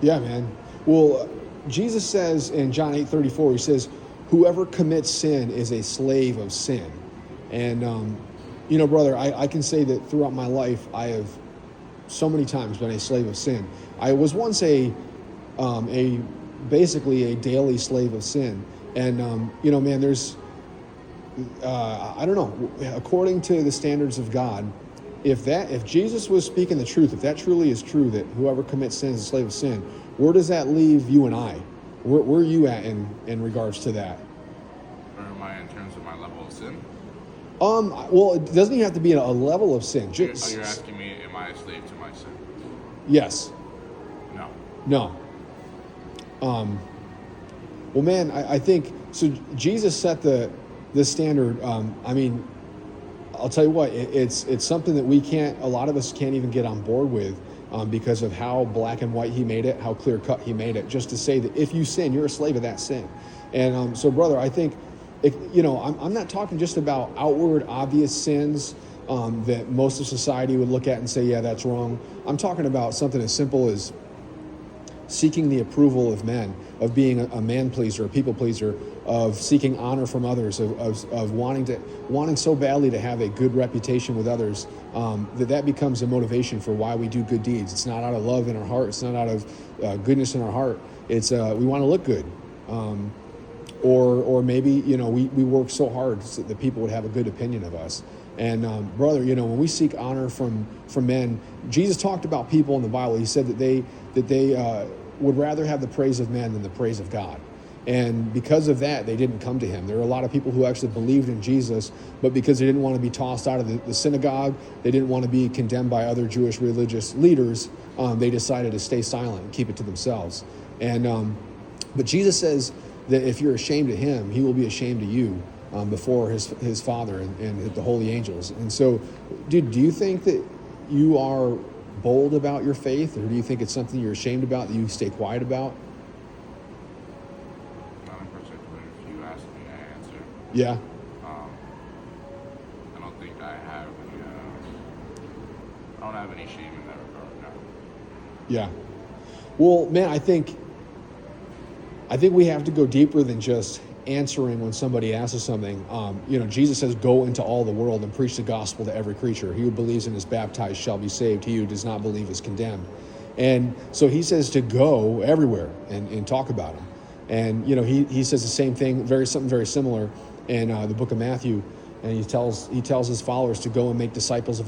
Yeah, man. Well, Jesus says in John 8:34, he says, "Whoever commits sin is a slave of sin." And brother, I can say that throughout my life, I have so many times been a slave of sin. I was once a basically a daily slave of sin, and man, there's I don't know. According to the standards of God, if Jesus was speaking the truth, if that truly is true, that whoever commits sin is a slave of sin, where does that leave you and I? Where are you at in regards to that? Where am I in terms of my level of sin? Well, it doesn't even have to be a level of sin. You're asking me, am I a slave to my sin? Yes. No. Well, man, I think so. Jesus set the standard. I mean, I'll tell you what, it's something that a lot of us can't even get on board with, because of how black and white he made it, how clear cut he made it, just to say that if you sin, you're a slave of that sin. And so, brother, I think, I'm not talking just about outward, obvious sins that most of society would look at and say, yeah, that's wrong. I'm talking about something as simple as seeking the approval of men, of being a man pleaser, a people pleaser, of seeking honor from others, of wanting so badly to have a good reputation with others, that becomes a motivation for why we do good deeds. It's not out of love in our heart. It's not out of goodness in our heart. It's we want to look good, or maybe we work so hard so that people would have a good opinion of us. And brother, when we seek honor from men, Jesus talked about people in the Bible. He said that they would rather have the praise of men than the praise of God. And because of that, they didn't come to him. There are a lot of people who actually believed in Jesus, but because they didn't want to be tossed out of the synagogue, they didn't want to be condemned by other Jewish religious leaders, they decided to stay silent and keep it to themselves. And but Jesus says that if you're ashamed of him, he will be ashamed of you before his Father and the holy angels. And so, dude, do you think that you are bold about your faith, or do you think it's something you're ashamed about that you stay quiet about? Not in particular. If you ask me, I answer. Yeah. I don't think I have any. I don't have any shame in that regard. No. Yeah. Well, man, I think we have to go deeper than just answering when somebody asks us something. Jesus says, "Go into all the world and preach the gospel to every creature. He who believes and is baptized shall be saved. He who does not believe is condemned." And so he says to go everywhere and talk about him. And he says the same thing, something very similar in the book of Matthew. And he tells his followers to go and make disciples of all